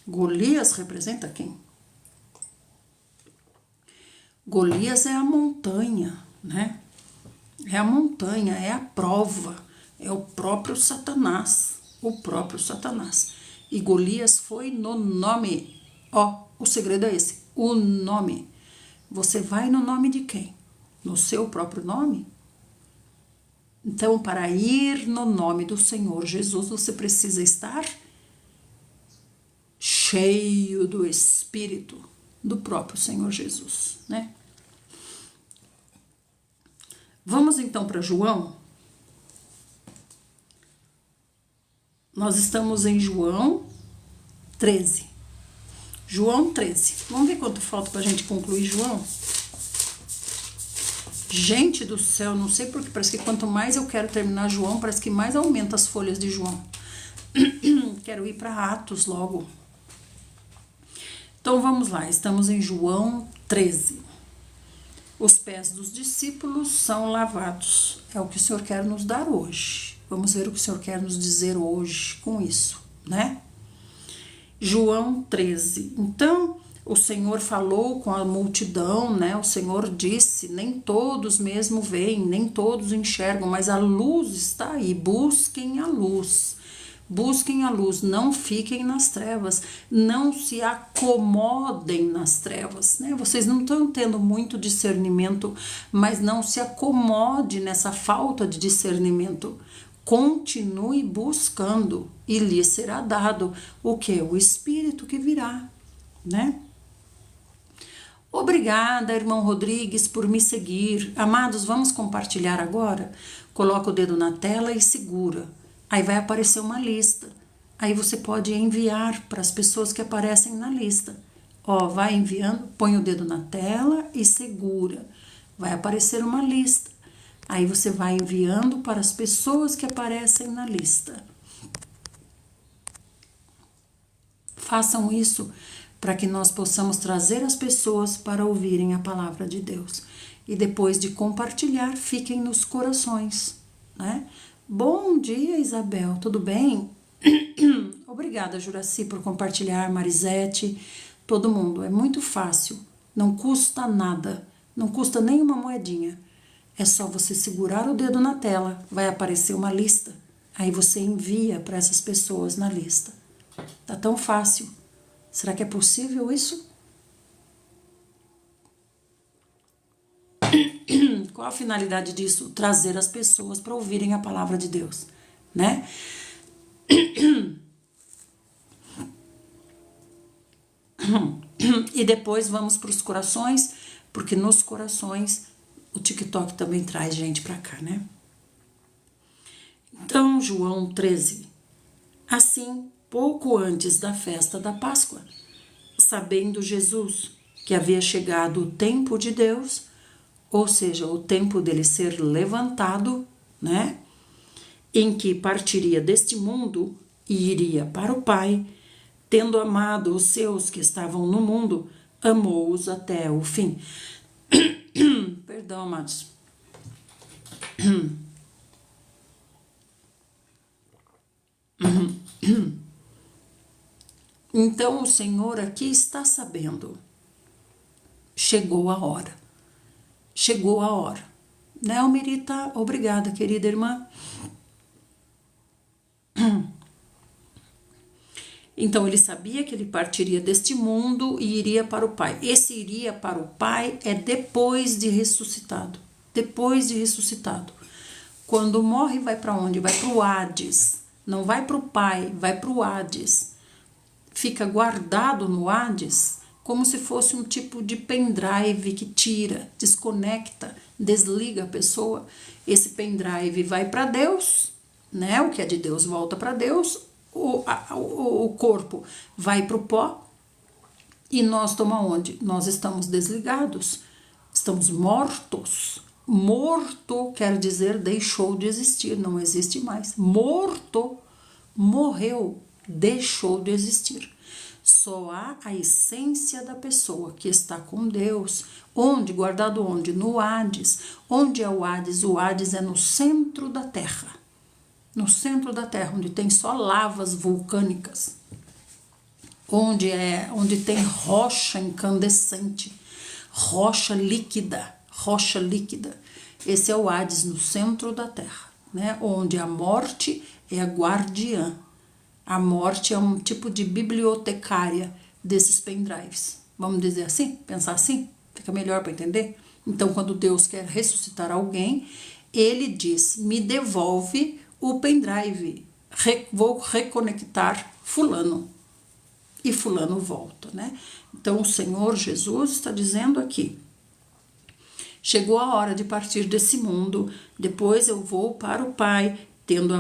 Golias representa quem? Golias é a montanha, né? É a montanha, é a prova, é o próprio Satanás, o próprio Satanás. E Golias foi no nome. Ó, o segredo é esse, o nome. Você vai no nome de quem? No seu próprio nome? Então, para ir no nome do Senhor Jesus, você precisa estar cheio do Espírito do próprio Senhor Jesus, né? Vamos então para João. Nós estamos em João 13. João 13. Vamos ver quanto falta para a gente concluir João? Gente do céu, não sei porque parece que quanto mais eu quero terminar João, parece que mais aumenta as folhas de João. Quero ir para Atos logo. Então vamos lá, estamos em João 13. Os pés dos discípulos são lavados. É o que o Senhor quer nos dar hoje. Vamos ver o que o Senhor quer nos dizer hoje com isso, né? João 13. Então, o Senhor falou com a multidão, né? O Senhor disse, nem todos mesmo veem, nem todos enxergam, mas a luz está aí, busquem a luz. Busquem a luz, não fiquem nas trevas, não se acomodem nas trevas, né? Vocês não estão tendo muito discernimento, mas não se acomode nessa falta de discernimento. Continue buscando e lhe será dado o que? O Espírito que virá, né? Obrigada, irmão Rodrigues, por me seguir. Amados, vamos compartilhar agora? Coloca o dedo na tela e segura. Aí vai aparecer uma lista. Aí você pode enviar para as pessoas que aparecem na lista. Ó, vai enviando, põe o dedo na tela e segura. Vai aparecer uma lista. Aí você vai enviando para as pessoas que aparecem na lista. Façam isso para que nós possamos trazer as pessoas para ouvirem a palavra de Deus. E depois de compartilhar, fiquem nos corações, né? Bom dia, Isabel, tudo bem? Obrigada, Juraci, por compartilhar, Marisete, todo mundo. É muito fácil, não custa nada, não custa nem uma moedinha. É só você segurar o dedo na tela, vai aparecer uma lista. Aí você envia para essas pessoas na lista. Tá tão fácil. Será que é possível isso? Qual a finalidade disso? Trazer as pessoas para ouvirem a palavra de Deus, né? E depois vamos para os corações, porque nos corações o TikTok também traz gente para cá, né? Então, João 13. Assim, pouco antes da festa da Páscoa, sabendo Jesus que havia chegado o tempo de Deus, ou seja, o tempo dele ser levantado, né? Em que partiria deste mundo e iria para o Pai, tendo amado os seus que estavam no mundo, amou-os até o fim. Perdão, amados. Então o Senhor aqui está sabendo. Chegou a hora. Chegou a hora. Né, Almerita? Obrigada, querida irmã. Então ele sabia que ele partiria deste mundo e iria para o Pai. Esse iria para o Pai é depois de ressuscitado. Depois de ressuscitado. Quando morre, vai para onde? Vai para o Hades. Não vai para o Pai, vai para o Hades. Fica guardado no Hades como se fosse um tipo de pendrive que tira, desconecta, desliga a pessoa. Esse pendrive vai para Deus, né? O que é de Deus volta para Deus. O corpo vai para o pó e nós estamos onde? Nós estamos desligados, estamos mortos, Morto quer dizer deixou de existir, não existe mais. Morto, morreu, deixou de existir. Só há a essência da pessoa que está com Deus. Onde? Guardado onde? No Hades. Onde é o Hades? O Hades é no centro da Terra. No centro da Terra, onde tem só lavas vulcânicas. Onde tem rocha incandescente, rocha líquida. Esse é o Hades, no centro da Terra, né? Onde a morte é a guardiã. A morte é um tipo de bibliotecária desses pendrives. Vamos dizer assim? Pensar assim? Fica melhor para entender? Então, quando Deus quer ressuscitar alguém, ele diz, me devolve o pendrive, vou reconectar fulano. E fulano volta, né? Então, o Senhor Jesus está dizendo aqui, chegou a hora de partir desse mundo, depois eu vou para o Pai, tendo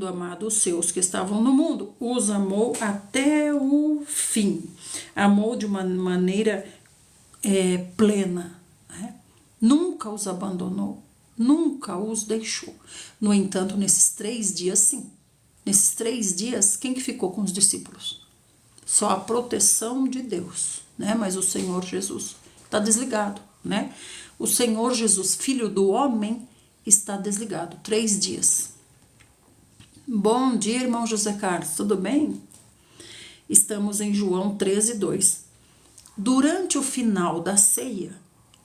amado os seus que estavam no mundo, os amou até o fim. Amou de uma maneira plena, né? Nunca os abandonou, nunca os deixou. No entanto, nesses 3 dias, sim. Nesses 3 dias, quem que ficou com os discípulos? Só a proteção de Deus, né? Mas o Senhor Jesus está desligado, né? O Senhor Jesus, filho do homem, está desligado. 3 dias. Bom dia, irmão José Carlos, tudo bem? Estamos em João 13:2. Durante o final da ceia,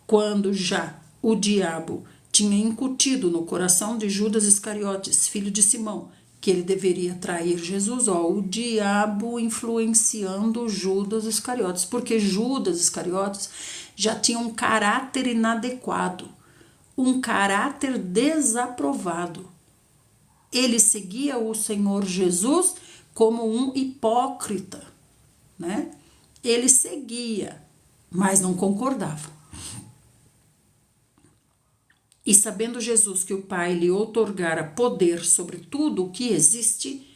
quando já o diabo tinha incutido no coração de Judas Iscariotes, filho de Simão, que ele deveria trair Jesus, o diabo influenciando Judas Iscariotes, porque Judas Iscariotes já tinha um caráter inadequado, um caráter desaprovado. Ele seguia o Senhor Jesus como um hipócrita, né? Ele seguia, mas não concordava. E sabendo Jesus que o Pai lhe outorgara poder sobre tudo o que existe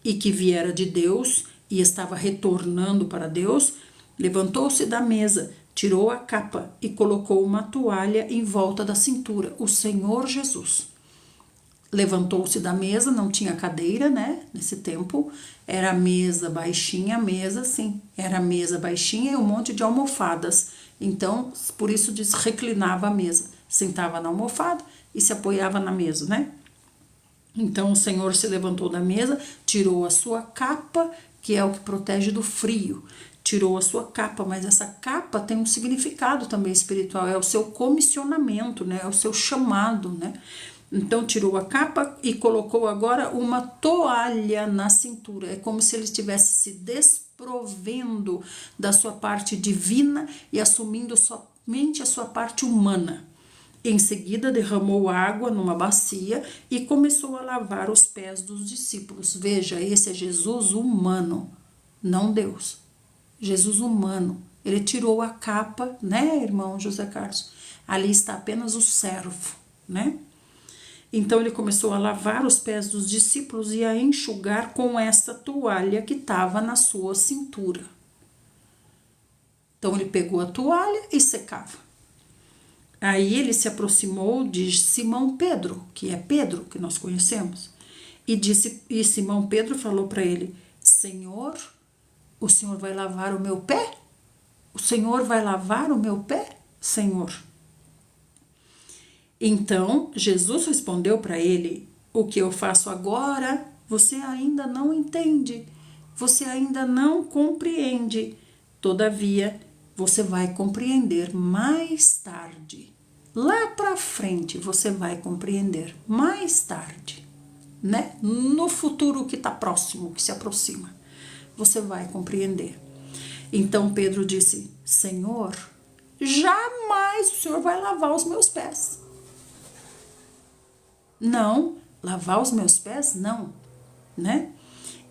e que viera de Deus e estava retornando para Deus, levantou-se da mesa, tirou a capa e colocou uma toalha em volta da cintura. O Senhor Jesus levantou-se da mesa, não tinha cadeira, né? Nesse tempo era mesa baixinha, era mesa baixinha e um monte de almofadas. Então, por isso diz reclinava a mesa. Sentava na almofada e se apoiava na mesa, né? Então o Senhor se levantou da mesa, tirou a sua capa, que é o que protege do frio. Tirou a sua capa, mas essa capa tem um significado também espiritual, é o seu comissionamento, né? É o seu chamado, né? Então tirou a capa e colocou agora uma toalha na cintura. É como se ele estivesse se desprovendo da sua parte divina e assumindo somente a sua parte humana. Em seguida, derramou água numa bacia e começou a lavar os pés dos discípulos. Veja, esse é Jesus humano, não Deus. Jesus humano. Ele tirou a capa, né, irmão José Carlos? Ali está apenas o servo, né? Então, ele começou a lavar os pés dos discípulos e a enxugar com essa toalha que estava na sua cintura. Então, ele pegou a toalha e secava. Aí ele se aproximou de Simão Pedro, que é Pedro, que nós conhecemos, e Simão Pedro falou para ele, Senhor, o Senhor vai lavar o meu pé? O Senhor vai lavar o meu pé, Senhor? Então, Jesus respondeu para ele, o que eu faço agora, você ainda não entende, você ainda não compreende, todavia, você vai compreender mais tarde. Lá para frente você vai compreender mais tarde, né? No futuro que está próximo, que se aproxima, você vai compreender. Então Pedro disse, Senhor, jamais o Senhor vai lavar os meus pés. Não, lavar os meus pés? Não, né?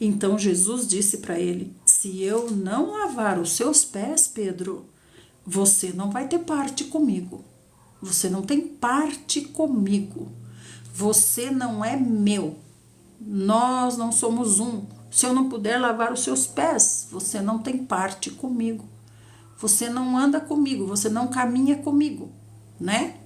Então Jesus disse para ele, se eu não lavar os seus pés, Pedro, você não vai ter parte comigo. Você não tem parte comigo. Você não é meu. Nós não somos um. Se eu não puder lavar os seus pés, você não tem parte comigo. Você não anda comigo, você não caminha comigo, né?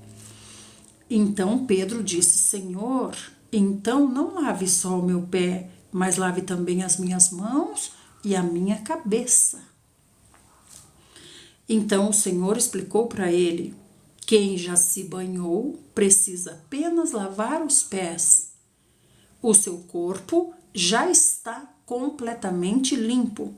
Então Pedro disse: Senhor, então não lave só o meu pé, mas lave também as minhas mãos e a minha cabeça. Então o Senhor explicou para ele: quem já se banhou precisa apenas lavar os pés. O seu corpo já está completamente limpo.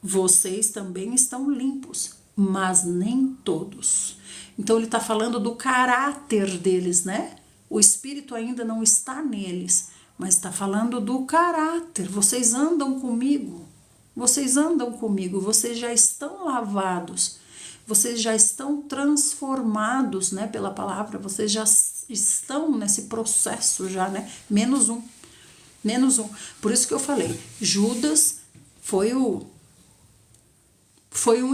Vocês também estão limpos, mas nem todos. Então ele está falando do caráter deles, né? O Espírito ainda não está neles, mas está falando do caráter. Vocês andam comigo, vocês já estão lavados, vocês já estão transformados, né, pela palavra, vocês já estão nesse processo já, né? Menos um. Por isso que eu falei, Judas foi um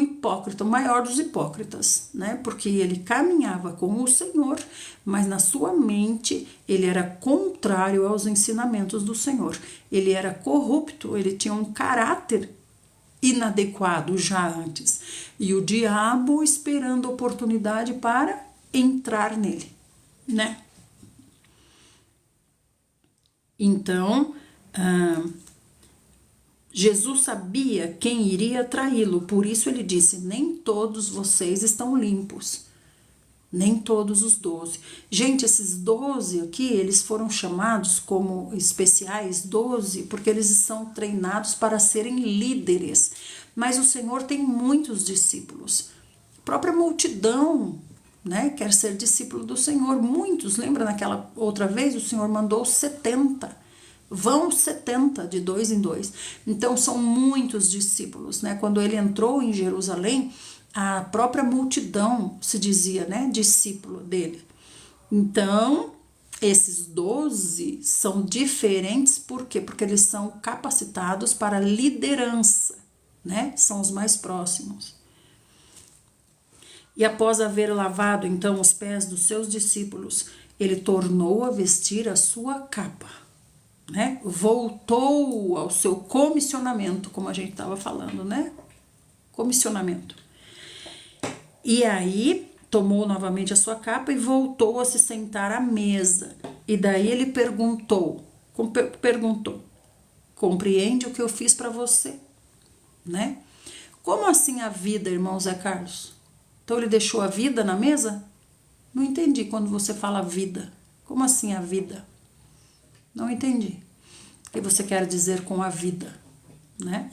hipócrita, o maior dos hipócritas, né? Porque ele caminhava com o Senhor, mas na sua mente ele era contrário aos ensinamentos do Senhor. Ele era corrupto, ele tinha um caráter inadequado já antes. E o diabo esperando oportunidade para entrar nele, né? Então, Jesus sabia quem iria traí-lo, por isso ele disse: nem todos vocês estão limpos, nem todos os 12. Gente, esses 12 aqui, eles foram chamados como especiais 12, porque eles são treinados para serem líderes. Mas o Senhor tem muitos discípulos. A própria multidão, né, quer ser discípulo do Senhor. Muitos, lembra naquela outra vez, o Senhor mandou 70. Vão 70 de 2 em 2. Então são muitos discípulos, né? Quando ele entrou em Jerusalém, a própria multidão se dizia, né, discípulo dele. Então, esses 12 são diferentes, por quê? Porque eles são capacitados para liderança, né? São os mais próximos. E após haver lavado então os pés dos seus discípulos, ele tornou a vestir a sua capa, né? Voltou ao seu comissionamento, como a gente estava falando, né? Comissionamento. E aí tomou novamente a sua capa e voltou a se sentar à mesa. E daí ele perguntou, compreende o que eu fiz para você, né? Como assim a vida, irmão Zé Carlos? Então ele deixou a vida na mesa? Não entendi quando você fala vida. Como assim a vida? Não entendi. O que você quer dizer com a vida, né?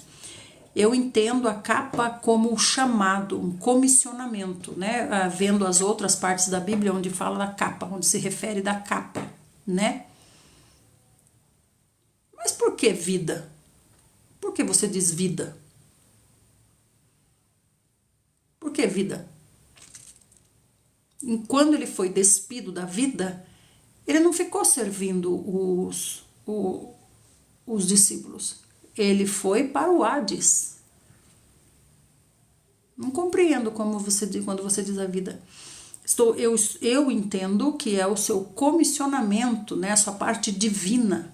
Eu entendo a capa como um chamado, um comissionamento, né? Vendo as outras partes da Bíblia onde fala da capa, onde se refere da capa, né? Mas por que vida? Por que você diz vida? Por que vida? E quando ele foi despido da vida, ele não ficou servindo os discípulos. Ele foi para o Hades. Não compreendo como você diz, quando você diz a vida. Eu entendo que é o seu comissionamento, né? A sua parte divina.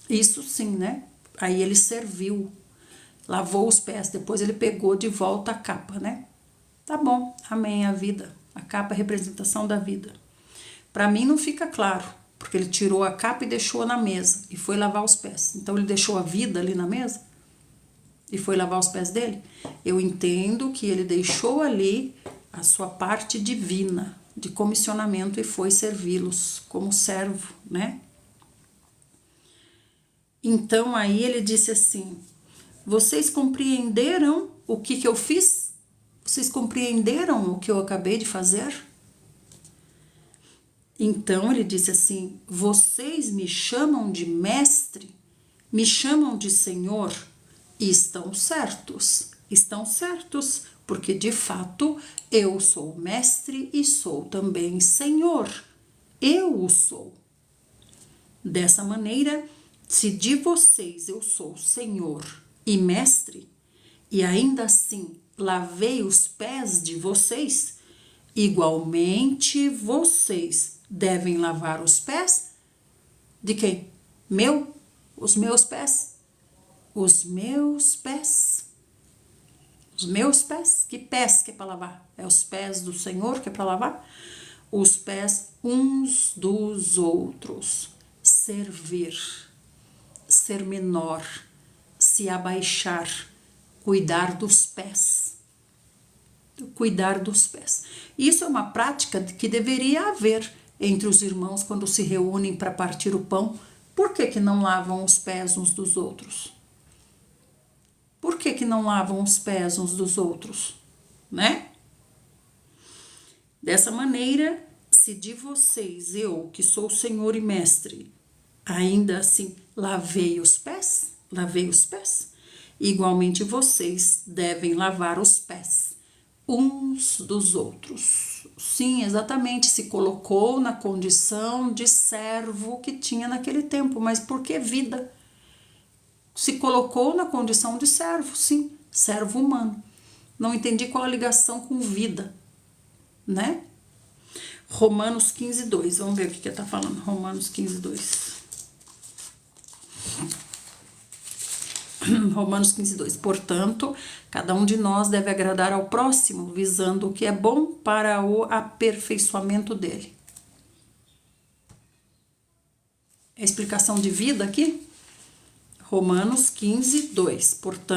Isso sim, né? Aí ele serviu, lavou os pés, depois ele pegou de volta a capa, né? Tá bom, amém, a vida. A capa é a representação da vida. Para mim não fica claro, porque ele tirou a capa e deixou na mesa e foi lavar os pés. Então ele deixou a vida ali na mesa e foi lavar os pés dele? Eu entendo que ele deixou ali a sua parte divina de comissionamento e foi servi-los como servo, né? Então aí ele disse assim: vocês compreenderam o que eu fiz? Vocês compreenderam o que eu acabei de fazer? Então ele disse assim: vocês me chamam de mestre, me chamam de Senhor, e estão certos, porque de fato eu sou mestre e sou também Senhor, eu o sou. Dessa maneira, se de vocês eu sou Senhor e mestre, e ainda assim lavei os pés de vocês, igualmente vocês devem lavar os pés de quem? Os meus pés. Os meus pés. Os meus pés. Que pés que é para lavar? É os pés do Senhor que é para lavar? os pés uns dos outros, servir, ser menor, se abaixar, cuidar dos pés. Cuidar dos pés. Isso é uma prática que deveria haver entre os irmãos quando se reúnem para partir o pão. Por que não lavam os pés uns dos outros? Por que não lavam os pés uns dos outros, né? Dessa maneira, se de vocês, eu, que sou o Senhor e Mestre, ainda assim lavei os pés, igualmente vocês devem lavar os pés uns dos outros. Sim, exatamente, se colocou na condição de servo que tinha naquele tempo, mas por que vida? Se colocou na condição de servo, sim, servo humano. Não entendi qual a ligação com vida, né? Romanos 15, 2. Vamos ver o que tá falando. Romanos 15, 2. Romanos 15, 2. Portanto, cada um de nós deve agradar ao próximo, visando o que é bom para o aperfeiçoamento dele. É explicação de vida aqui? Romanos 15, 2. Portanto,